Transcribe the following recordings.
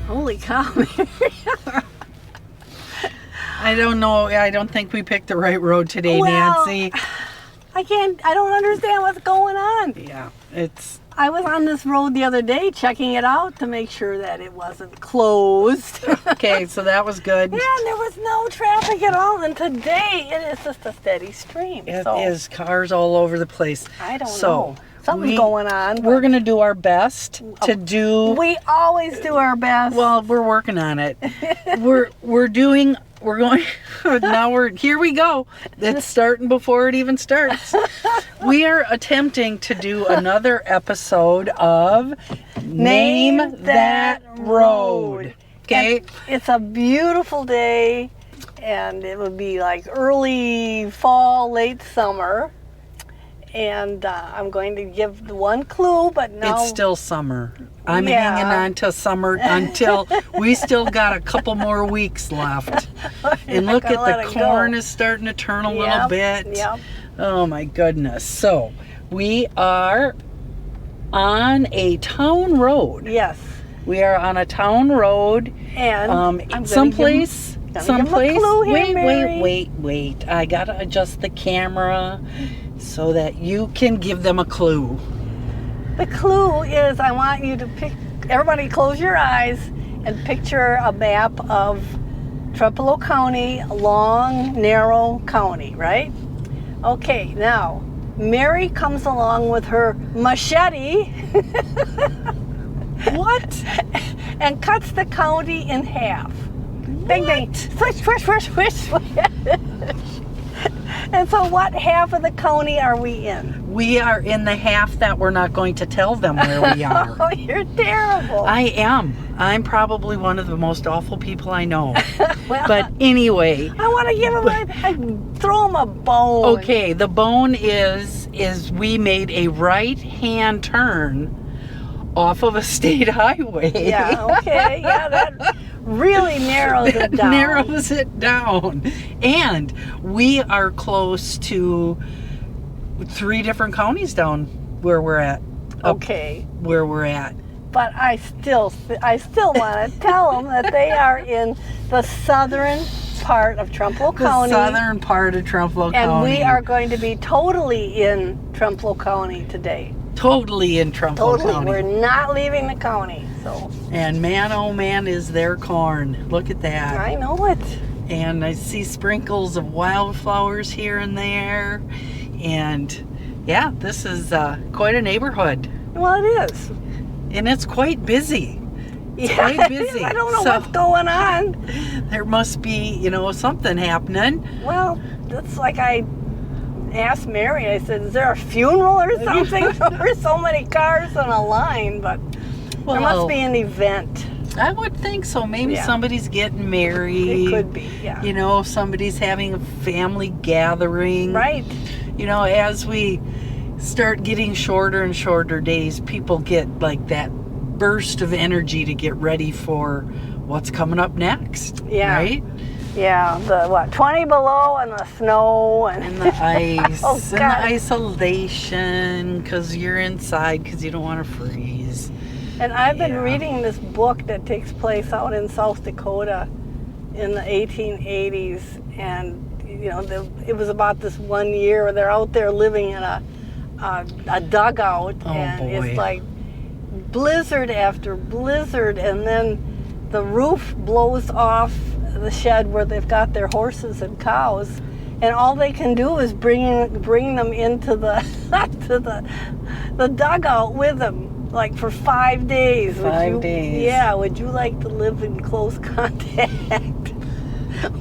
Holy cow. I don't know. I don't think we picked the right road today, Well, Nancy. I don't understand what's going on. Yeah, it's... I was on this road the other day checking it out to make sure that it wasn't closed. Okay, so that was good. Yeah, and there was no traffic at all. And today it is just a steady stream. It so is cars all over the place. I don't So, know. Something's going on. We're going to do our best to do... We always do our best. Well, we're working on it. We're going... Here we go. It's starting before it even starts. We are attempting to do another episode of Name That Road. Okay? And it's a beautiful day, and it would be like early fall, late summer. And I'm going to give the one clue, but now... It's still summer. I'm hanging on to summer until we still got a couple more weeks left. And look at the corn is starting to turn a little bit. Yep. Oh my goodness. So we are on a town road. Yes. We are on a town road. And I'm someplace. Mary. Wait. I gotta adjust the camera so that you can give them a clue. The clue is I want you to pick, everybody close your eyes and picture a map of Trempealeau County, a long, narrow county, right? Okay, now, Mary comes along with her machete. What? And cuts the county in half. Bang, bang. Swish. And so what half of the county are we in? We are in the half that we're not going to tell them where we are. Oh, you're terrible. I am. I'm probably one of the most awful people I know. Well, But anyway. I want to give him throw him a bone. Okay, the bone is we made a right-hand turn off of a state highway. Yeah, okay. Yeah, that really narrows it down. Narrows it down. And we are close to 3 different counties down where we're at. Okay. Where we're at. But I still want to tell them that they are in the southern part of Trempealeau County. The southern part of Trempealeau County. And we are going to be totally in Trempealeau County today. Totally in Trempealeau County. We're not leaving the county. So. And man, oh man, is there corn. Look at that. I know it. And I see sprinkles of wildflowers here and there. And yeah, this is quite a neighborhood. Well, it is. And it's quite busy. It's Yeah, quite busy. I don't know what's going on. There must be, something happening. Well, it's like I asked Mary, I said, is there a funeral or something? There's so many cars in a line, but there must be an event. I would think so. Maybe somebody's getting married. It could be, yeah. Somebody's having a family gathering. Right. As we start getting shorter and shorter days, people get like that burst of energy to get ready for what's coming up next. Yeah. Right? Yeah, 20 below and the snow and the ice oh, and the isolation because you're inside because you don't want to freeze. And I've been reading this book that takes place out in South Dakota in the 1880s, and it was about this one year where they're out there living in a dugout, and it's like blizzard after blizzard, and then the roof blows off the shed where they've got their horses and cows, and all they can do is bring them into the the dugout with them, like for 5 days. 5 days. Yeah, would you like to live in close contact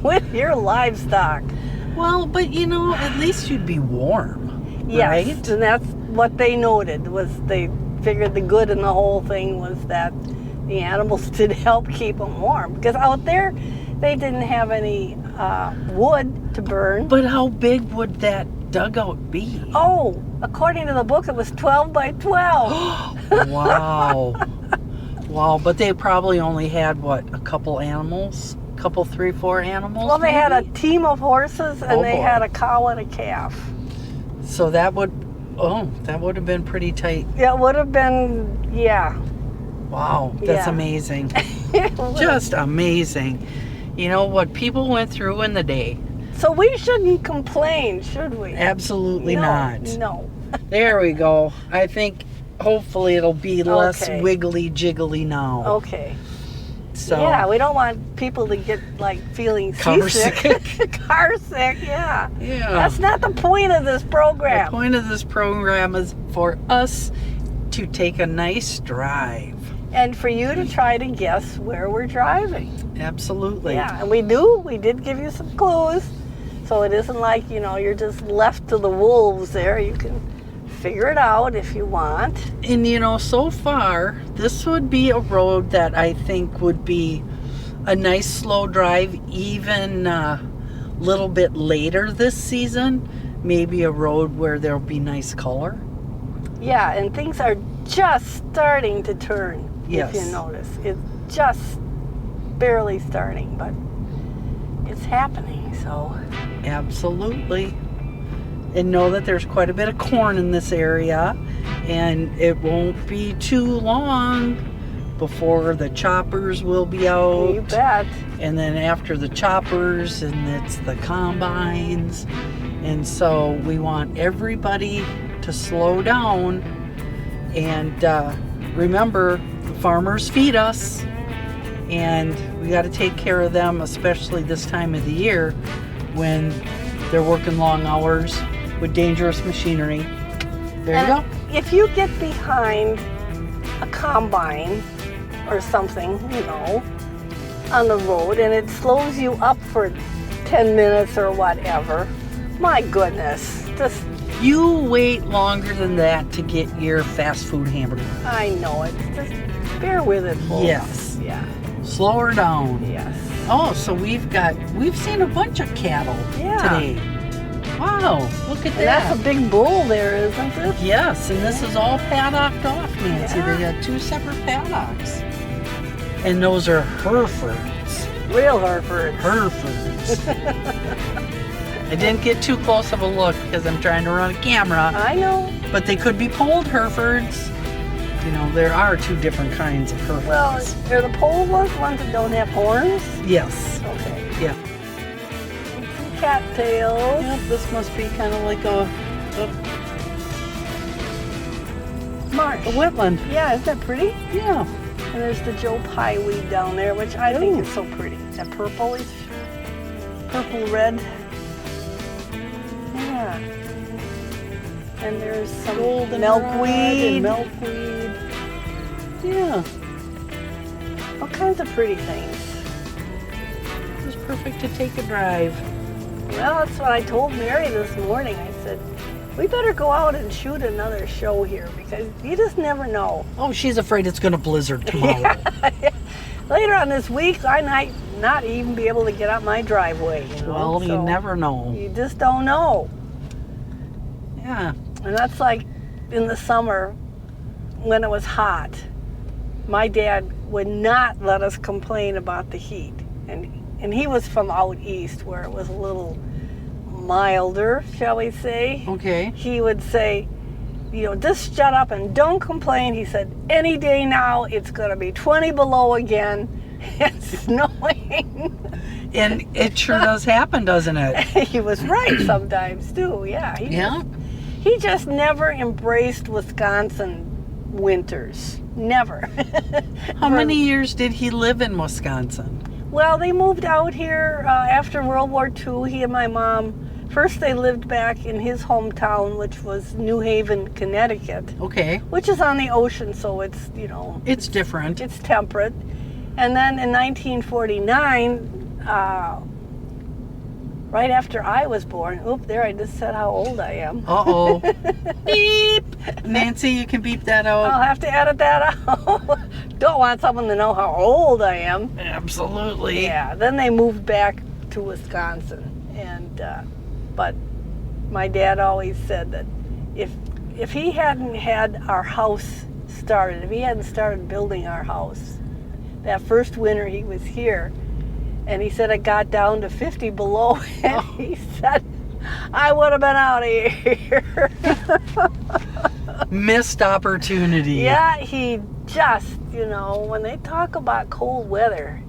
with your livestock? Well, but at least you'd be warm. Yes, right? and what they noted was they figured the good in the whole thing was that the animals did help keep them warm. Because out there, they didn't have any wood to burn. But how big would that dugout be? Oh, according to the book, it was 12 by 12. Wow. Wow, but they probably only had, what, a couple animals? A couple, 3, 4 animals? Well, they had a maybe? team of horses, and Oh, they boy. had a cow and a calf. So that would have been pretty tight. Yeah, it would have been, yeah. Wow, that's Yeah. amazing. It would've- Just amazing. You know what people went through in the day. So we shouldn't complain, should we? Absolutely No, not. No. There we go. I think hopefully it'll be less Okay. wiggly jiggly now. Okay. So Yeah, we don't want people to get like feeling Car seasick. Car sick, yeah. yeah. That's not the point of this The program. point of this program is for us to take a nice drive. And for you to try to guess where we're driving. Absolutely. Yeah, and we did give you some clues. So it isn't like, you're just left to the wolves there. You can figure it out if you want. And so far, this would be a road that I think would be a nice slow drive, even a little bit later this season. Maybe a road where there'll be nice color. Yeah, and things are just starting to turn, Yes. if you notice. It's just barely starting, but it's happening, so. Absolutely. And know that there's quite a bit of corn in this area, and it won't be too long before the choppers will be out. You bet. And then after the choppers, and it's the combines. And so we want everybody to slow down and remember, the farmers feed us, and we got to take care of them, especially this time of the year when they're working long hours with dangerous machinery. There you go. If you get behind a combine or something, on the road, and it slows you up for 10 minutes or whatever, my goodness, just, You wait longer than that to get your fast food hamburger. I know it. Just bear with it, folks. Yes. Yeah. Slow her down. Yes. Oh, so we've seen a bunch of cattle Yeah. today. Wow, look at And that. that's a big bull there, isn't it? Yes, and this is all paddocked off, Nancy. Yeah. They got 2 separate paddocks. And those are Herefords. Real Herefords. Herefords. I didn't get too close of a look because I'm trying to run a camera, I know. but they could be polled Herefords. There are 2 different kinds of Herefords. Well, are the pole ones that don't have horns? Yes. Okay. Yeah. Some cattails. Yep, this must be kind of like a Marsh. wetland. Yeah, isn't that pretty? Yeah. And there's the Joe Pye weed down there, which I think is so pretty. That purple-ish, purple-red. Yeah. And there's some Goldenrod milkweed. and milkweed. Yeah. All kinds of pretty things. It was perfect to take a drive. Well, that's what I told Mary this morning. I said, we better go out and shoot another show here because you just never know. Oh, she's afraid it's going to blizzard tomorrow. Later on this week, I might not even be able to get out my driveway. Well, you so never know. You just don't know. Yeah. And that's like in the summer when it was hot. My dad would not let us complain about the heat. And he was from out east where it was a little milder, shall we say. Okay. He would say, just shut up and don't complain. He said, any day now it's going to be 20 below again and snowing. And it sure does happen, doesn't it? He was right sometimes too, yeah. He just never embraced Wisconsin winters. Never. How many years did he live in Wisconsin? Well, they moved out here after World War II, he and my mom. First they lived back in his hometown, which was New Haven, Connecticut, Okay. which is on the ocean, so it's, It's different. it's temperate. And then in 1949, right after I was born. Oop, there I just said how old I am. Uh-oh. Beep. Nancy, you can beep that out. I'll have to edit that out. Don't want someone to know how old I am. Absolutely. Yeah, then they moved back to Wisconsin. And, but my dad always said that if he hadn't had our house started, if he hadn't started building our house, that first winter he was here, and he said it got down to 50 below, and he said, I would have been out of here. Missed opportunity. Yeah, he just, when they talk about cold weather,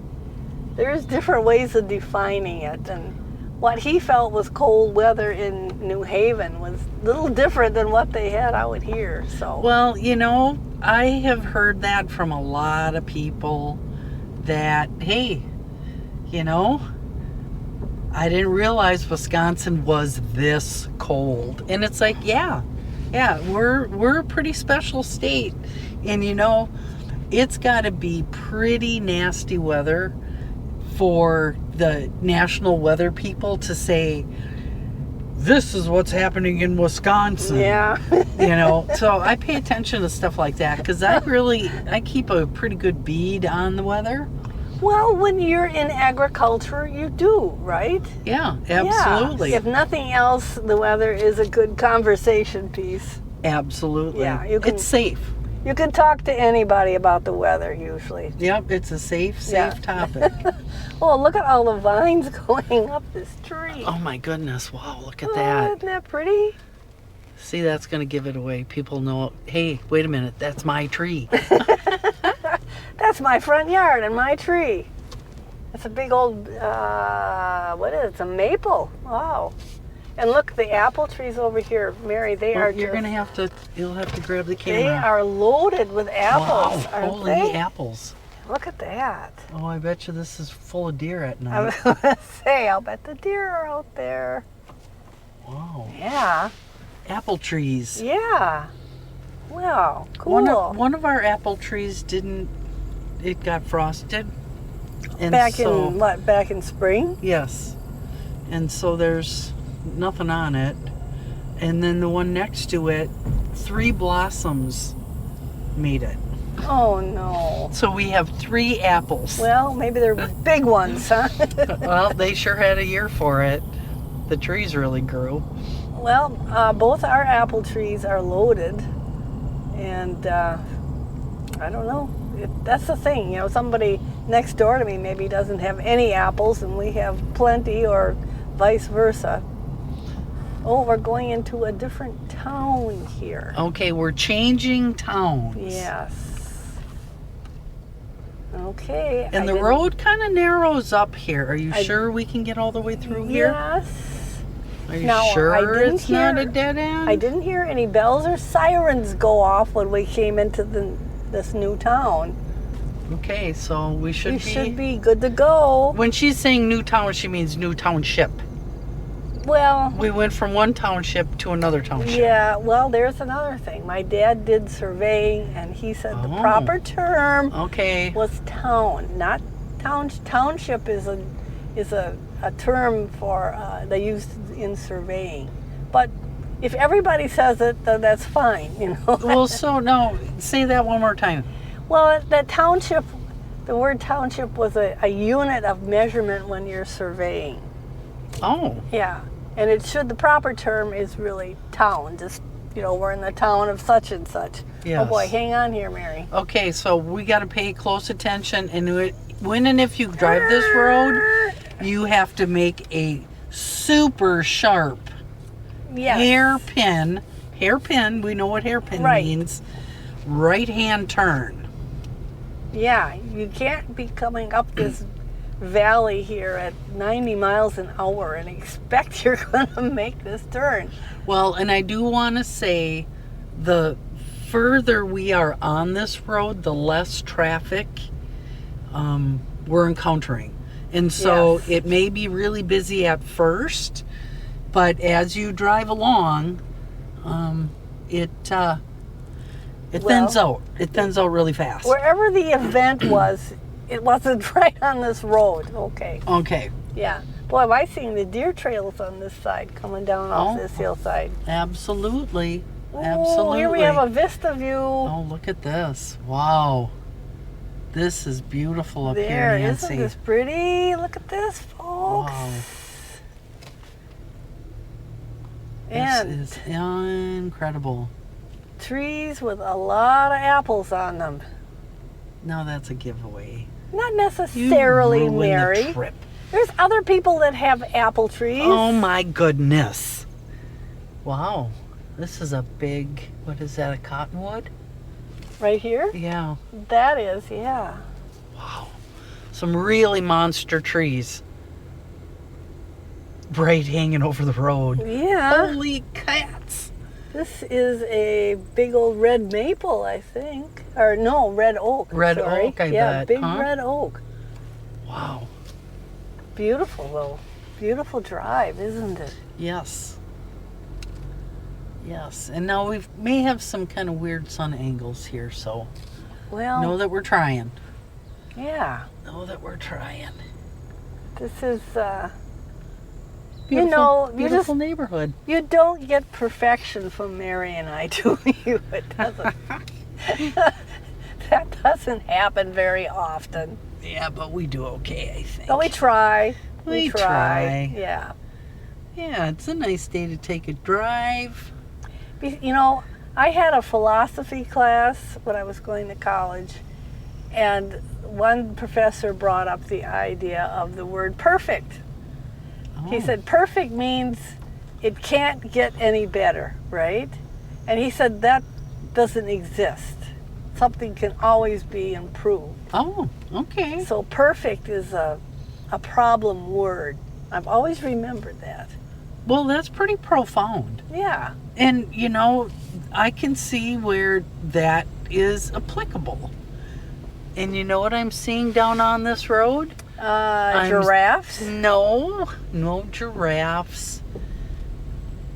there's different ways of defining it, and what he felt was cold weather in New Haven was a little different than what they had out here. So well, I have heard that from a lot of people that, hey, I didn't realize Wisconsin was this cold. And it's like, yeah, we're a pretty special state. And it's got to be pretty nasty weather for the national weather people to say, this is what's happening in Wisconsin. Yeah. So I pay attention to stuff like that because I keep a pretty good bead on the weather. Well, when you're in agriculture, you do, right? Yeah, absolutely. Yeah. If nothing else, the weather is a good conversation piece. Absolutely. Yeah, it's safe. You can talk to anybody about the weather, usually. Yep, it's a safe topic. Oh, look at all the vines going up this tree. Oh my goodness, wow, look at that. Isn't that pretty? See, that's going to give it away. People know, hey, wait a minute, that's my tree. That's my front yard and my tree. It's a big old, what is it? It's a maple. Wow. And look, the apple trees over here, Mary, they are you'll have to grab the camera. They are loaded with apples, wow, aren't holy they? apples. Look at that. Oh, I bet you this is full of deer at I night. was going to say, I'll bet the deer are out there. Wow. Yeah. Apple trees. Yeah. Wow, cool. One of our apple trees it got frosted. And back in spring? Yes. And so there's nothing on it. And then the one next to it, 3 blossoms made it. Oh no. So we have 3 apples. Well, maybe they're big ones, huh? Well, they sure had a year for it. The trees really grew. Well, both our apple trees are loaded. And I don't know. That's the thing, somebody next door to me maybe doesn't have any apples and we have plenty, or vice versa. Oh, we're going into a different town here. Okay, we're changing towns. Yes. Okay. And the road kind of narrows up here. Are you sure we can get all the way through here? Yes. Are you sure it's not a dead end? I didn't hear any bells or sirens go off when we came into this new town. Okay, so we should be good to go. When she's saying new town, she means new township. Well, we went from one township to another township. Yeah, well, there's another thing. My dad did surveying, and he said the proper term was town, not town. Township is a term for they use in surveying. But if everybody says it, then that's fine, Well, so no, say that one more time. Well, the word township was a unit of measurement when you're surveying. Oh. Yeah. And the proper term is really town. Just, we're in the town of such and such. Yes. Oh boy, hang on here, Mary. Okay, so we got to pay close attention. And when and if you drive this road, you have to make a super sharp hairpin, we know what hairpin means, right-hand turn. Yeah, you can't be coming up this valley here at 90 miles an hour and expect you're going to make this turn. Well, and I do want to say the further we are on this road, the less traffic we're encountering. And so it may be really busy at first, but as you drive along, it thins out. It thins out really fast. Wherever the event was, it wasn't right on this road. Okay. Okay. Yeah. Boy, have I seen the deer trails on this side coming down off this hillside. Absolutely. Ooh, Absolutely. here we have a vista view. Oh, look at this. Wow. This is beautiful up There, here, Nancy. isn't this pretty? Look at this, folks. Wow. And this is incredible. trees with a lot of apples on them. Now that's a giveaway. Not You necessarily, ruined Mary. the trip. There's other people that have apple trees. Oh my goodness. Wow. This is a big, what is that, a cottonwood? Right here? Yeah. That is, yeah. Wow. Some really monster trees. Right hanging over the road. Yeah. Holy cats. This is a big old red maple, I think. Or no, red oak. Red sorry. oak, I yeah, bet, big huh? red oak. Wow. Beautiful, though. Beautiful drive, isn't it? Yes. Yes. And now we may have some kind of weird sun angles here, so Well, know that we're trying. yeah. Know that we're trying. This is, Beautiful, know, you beautiful just- neighborhood. you don't get perfection from Mary and I, do you? It doesn't. That doesn't happen very often. Yeah, but we do okay, I think. But we try. We try. Yeah. Yeah, it's a nice day to take a drive. You know, I had a philosophy class when I was going to college, and one professor brought up the idea of the word perfect. He Oh. said, perfect means it can't get any better, right? And he said that doesn't exist. Something can always be improved. Oh, okay. So perfect is a problem word. I've always remembered that. Well, that's pretty profound. Yeah. And, you know, I can see where that is applicable. And you know what I'm seeing down on this road? Giraffes? No giraffes.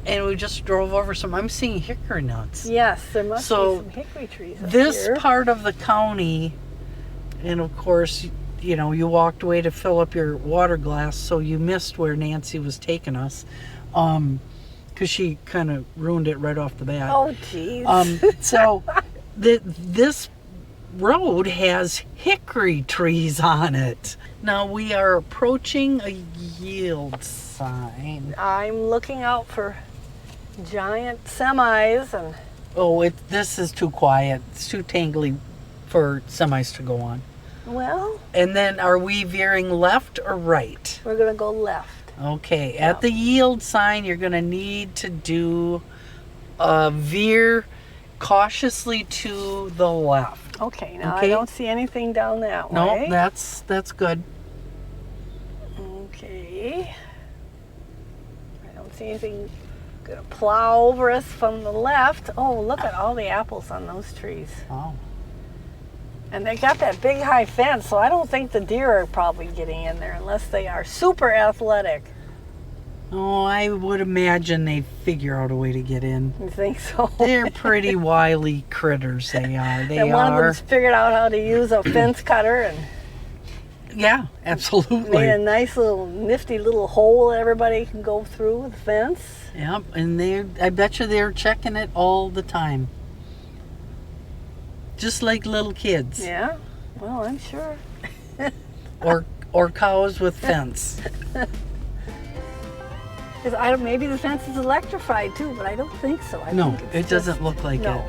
And we just drove over some. I'm seeing hickory nuts. Yes, there must So, be some hickory trees up This here. part of the county, and of course, you know, you walked away to fill up your water glass, so you missed where Nancy was taking us, because she kind of ruined it right off the bat. Oh, jeez. So this road has hickory trees on it. Now we are approaching a yield sign. I'm looking out for giant semis and Oh, this is too quiet. It's too tangly for semis to go on. well, And then are we veering left or right? we're gonna go left. Okay, at the yield sign, you're going to need to do veer cautiously to the left. Okay, now I Okay. don't see anything down that No, way. that's good. Okay. I don't see anything gonna plow over us from the left. Oh, look at all the apples on those trees. Oh, And they got that big high fence, so I don't think the deer are probably getting in there unless they are super athletic. oh, I would imagine they figure out a way to get in. You think so? They're pretty wily critters. They are. They and one of are. them's figured out how to use a fence cutter and Yeah, made absolutely. a nice little nifty little hole that everybody can go through with the fence. Yep, and I bet you they're checking it all the time. Just like little kids. Yeah, well, I'm sure. Or cows with fence. 'Cause maybe the fence is electrified too, but I don't think so. I No, think it's it doesn't just- look like no. it.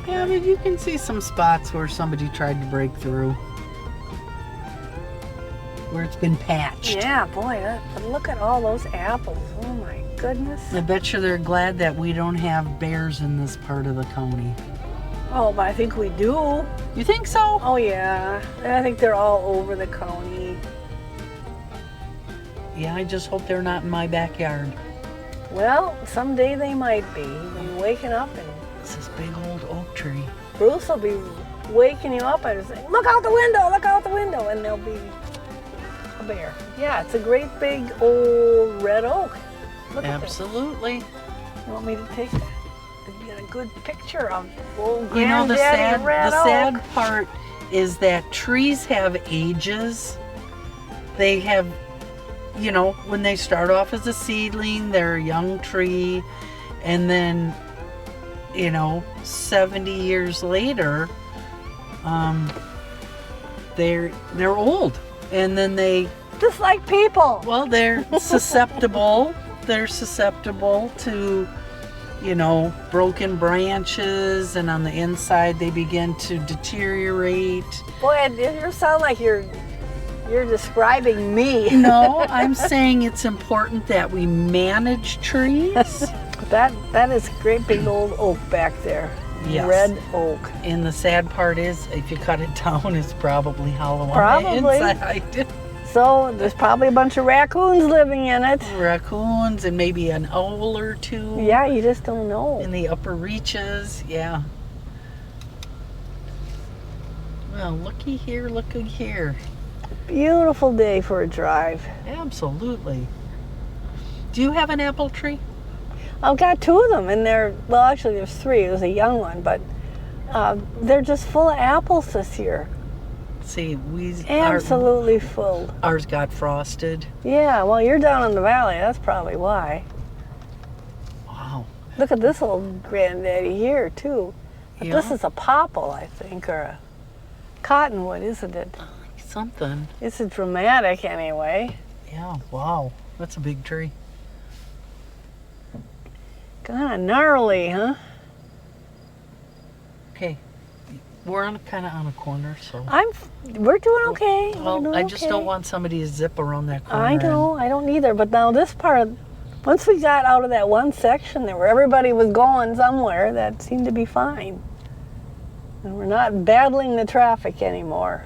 Yeah, but you can see some spots where somebody tried to break through. Where it's been patched. Yeah, boy, but look at all those apples. Oh my goodness. I bet you they're glad that we don't have bears in this part of the county. Oh, but I think we do. You think so? Oh yeah, I think they're all over the county. Yeah, I just hope they're not in my backyard. Well, someday they might be. You'll be waking up and It's this big old oak tree. Bruce will be waking you up and saying, look out the window, and there'll be a bear. Yeah, it's a great big old red oak. Look at this. Absolutely. You want me to take that? To get a good picture of old You know, the granddaddy red oak. sad part is that trees have ages, They have, you know, when they start off as a seedling, they're a young tree, and then, you know, 70 years later, they're old, and then they, Just like people. well, they're susceptible. They're susceptible to, you know, broken branches, and on the inside they begin to deteriorate. Boy, you sound like you're describing me. No, I'm saying it's important that we manage trees. That is a great big old oak back there. Yes. Red oak. And the sad part is, if you cut it down, it's probably hollow Probably. on the inside. So there's probably a bunch of raccoons living in it. Raccoons and maybe an owl or two. Yeah, you just don't know. In the upper reaches, yeah. Well, looky here, looky here. Beautiful day for a drive. Absolutely. Do you have an apple tree? I've got two of them, and well, actually there's three. There's a young one, but they're just full of apples this year. See, Absolutely full. Ours got frosted. Yeah, well, you're down in the valley. That's probably why. Wow. Look at this old granddaddy here, too. But Yeah. this is a popple, I think, or a cottonwood, isn't it? Something. It's dramatic anyway. Yeah, wow. That's a big tree. Kind of gnarly, huh? Okay. We're kind of on a corner, so. We're doing okay. Well, We're doing I just okay. don't want somebody to zip around that corner. I know, I don't either. But now this part, once we got out of that one section there where everybody was going somewhere, that seemed to be fine. And we're not battling the traffic anymore.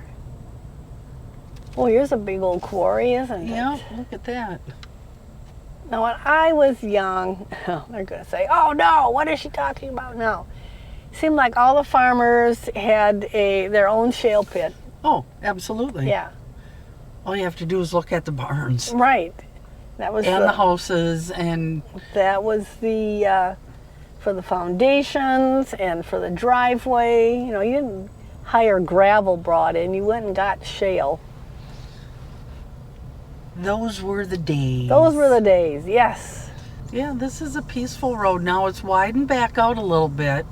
Oh, here's a big old quarry, isn't it? Yeah, look at that. Now, when I was young, they're going to say, oh no, what is she talking about now? It seemed like all the farmers had their own shale pit. Oh, absolutely. Yeah, All you have to do is look at the barns right. That was and the houses, and That was for the foundations and for the driveway. You know, you didn't hire gravel brought in. You went and got shale. those were the days. Those were the days, yes. Yeah, this is a peaceful road. Now it's widened back out a little bit,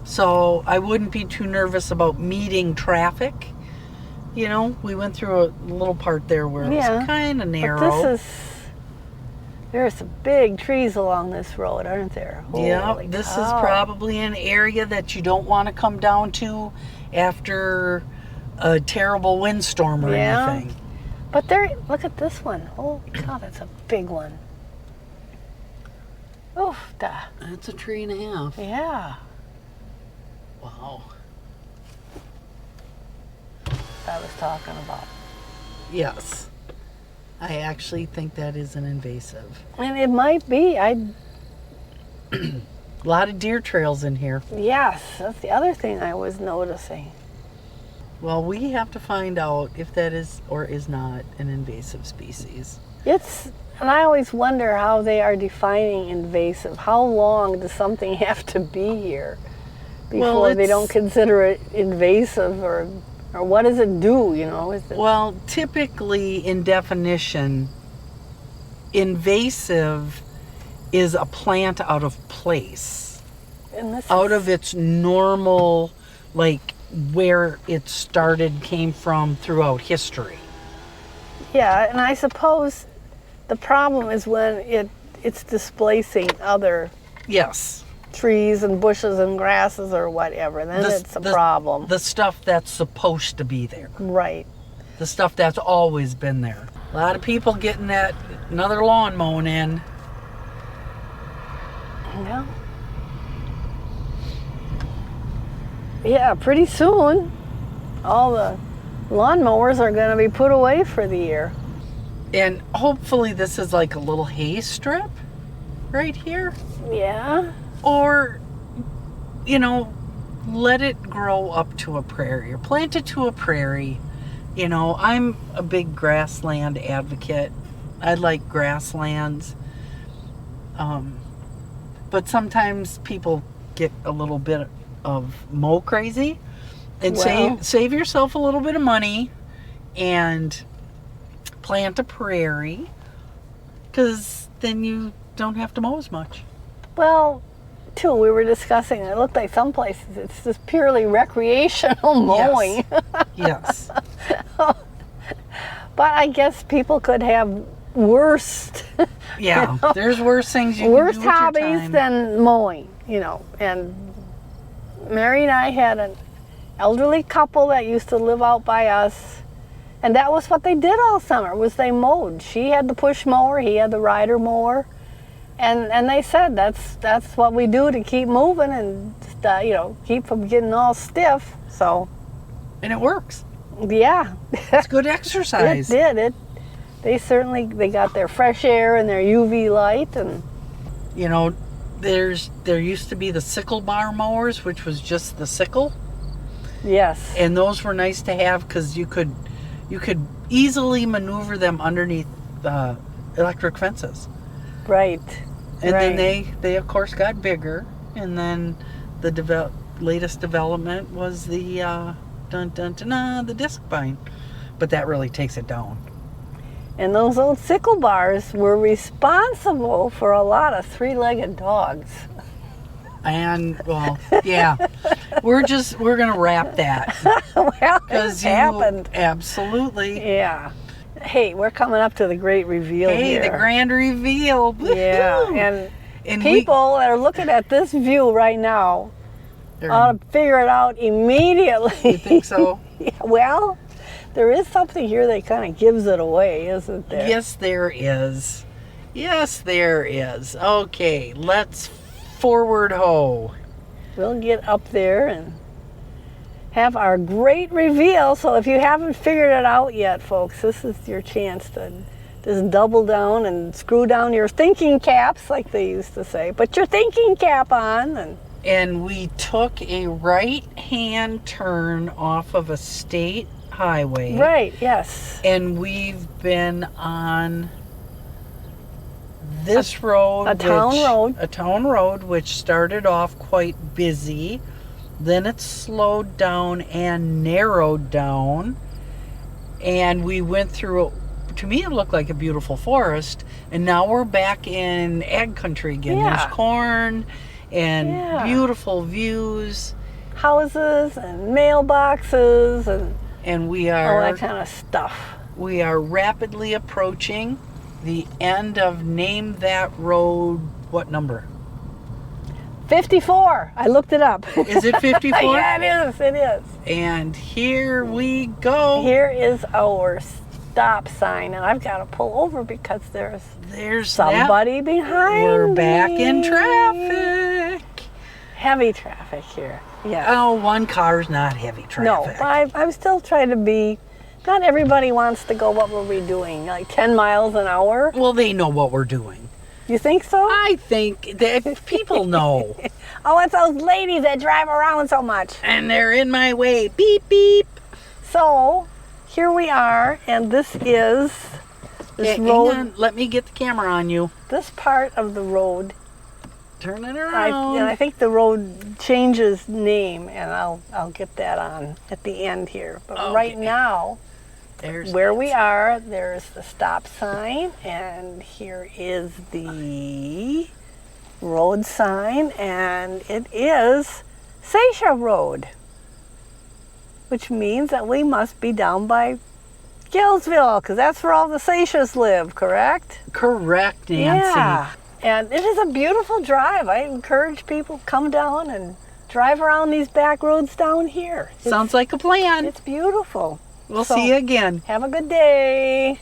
so I wouldn't be too nervous about meeting traffic. You know, we went through a little part there where it was kind of narrow. But there are some big trees along this road, aren't there? Yeah, Holy this is cow. probably an area that you don't want to come down to after a terrible windstorm or anything. But look at this one. Holy cow, that's a big one. Oof, That's a tree and a half. yeah. Wow. I was talking about. Yes. I actually think that is an invasive. And it might be. A lot of deer trails in here. Yes, that's the other thing I was noticing. Well, we have to find out if that is or is not an invasive species. And I always wonder how they are defining invasive. How long does something have to be here before they don't consider it invasive, or what does it do, you know? Well, typically in definition, invasive is a plant out of place, out of its normal, like where it started, came from throughout history. Yeah, and I suppose the problem is when it's displacing other trees and bushes and grasses or whatever. Then it's a problem. The stuff that's supposed to be there. Right. The stuff that's always been there. A lot of people getting another lawn mown in. Yeah. Yeah, pretty soon all the lawnmowers are going to be put away for the year. And hopefully this is like a little hay strip right here. Yeah. Or, you know, let it grow up to a prairie or plant it to a prairie. You know, I'm a big grassland advocate. I like grasslands. But sometimes people get a little bit of mow crazy, and save yourself a little bit of money and plant a prairie, because then you don't have to mow as much. Well, too, we were discussing, it looked like some places it's just purely recreational mowing. Yes. But I guess people could have worse, Yeah, there's worse things you worse can do with your hobbies time. than mowing, And Mary and I had an elderly couple that used to live out by us, and that was what they did all summer, was they mowed. She had the push mower, he had the rider mower, and they said that's what we do to keep moving and keep from getting all stiff. So, And it works. yeah. It's good exercise. It did. They got their fresh air and their UV light, and there used to be the sickle bar mowers, which was just the sickle, yes. and those were nice to have because you could easily maneuver them underneath electric fences. Right. And right. then they of course got bigger, and then the latest development was the the disc vine, but that really takes it down. And those old sickle bars were responsible for a lot of three-legged dogs. And well, yeah, we're gonna wrap that Well, it because happened. Absolutely. Yeah. Hey, we're coming up to the great reveal Hey, here. the grand reveal. Yeah, Woohoo! and people that are looking at this view right now ought to figure it out immediately. You think so? Yeah, well, there is something here that kind of gives it away, isn't there? Yes, there is. Yes, there is. Okay, let's forward ho. We'll get up there and have our great reveal. So if you haven't figured it out yet, folks, this is your chance to just double down and screw down your thinking caps, like they used to say. Put your thinking cap on. And we took a right-hand turn off of a state highway. Right, yes. And we've been on this road. A town road, which started off quite busy. Then it slowed down and narrowed down. And we went through, to me it looked like a beautiful forest. And now we're back in ag country again. Yeah. There's corn and beautiful views. Houses and mailboxes And we all are that kind of stuff. we are rapidly approaching the end of Name That Road. What number? 54. I looked it up. Is it 54? Yeah, it is. It is. And here we go. Here is our stop sign, and I've got to pull over because there's somebody behind We're back me. in traffic. Heavy traffic here. Yeah. Oh, one car's not heavy No, traffic. but I'm still trying to be. Not everybody wants to go. What were we doing? Like 10 miles an hour? Well, they know what we're doing. You think so? I think that people know. Oh, it's those ladies that drive around so much. And they're in my way. Beep, beep. So, here we are, and this is this Hang road. on. Let me get the camera on you. This part of the road. Turn it around. I think the road changes name, and I'll get that on at the end here. But Okay. right now, There's where we are, there's the stop sign, and here is the road sign, and it is Seisha Road, which means that we must be down by Gillsville, because that's where all the Seishas live, correct? correct, Nancy. Yeah. And it is a beautiful drive. I encourage people to come down and drive around these back roads down here. Sounds like a plan. It's beautiful. We'll So- see you again. Have a good day.